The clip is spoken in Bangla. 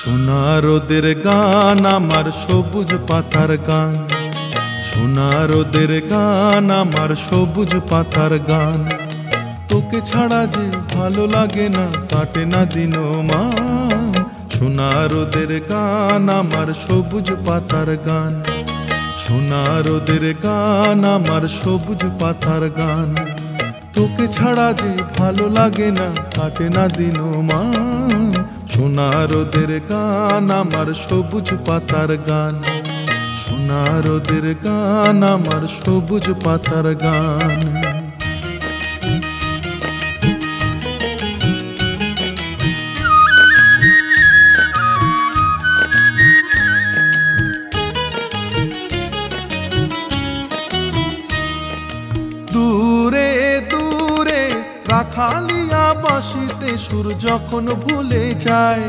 সোনা রোদের গান আমার সবুজ পাতার গান, সোনা রোদের গান আমার সবুজ পাতার গান। তোকে ছাড়া যে ভালো লাগে না, কাটে না দিন মান। সোনা রোদের গান আমার সবুজ পাতার গান, সোনা রোদের গান আমার সবুজ পাতার গান। তোকে ছাড়া যে ভালো লাগে না, কাটে না দিন মান। সোনা রোদের গান আমার সবুজ পাতার গান, সোনা রোদের গান আমার সবুজ পাতার গান। দূরে দূরে রাখালিয়া বাঁশিতে সুর যখন ভুলে যায়,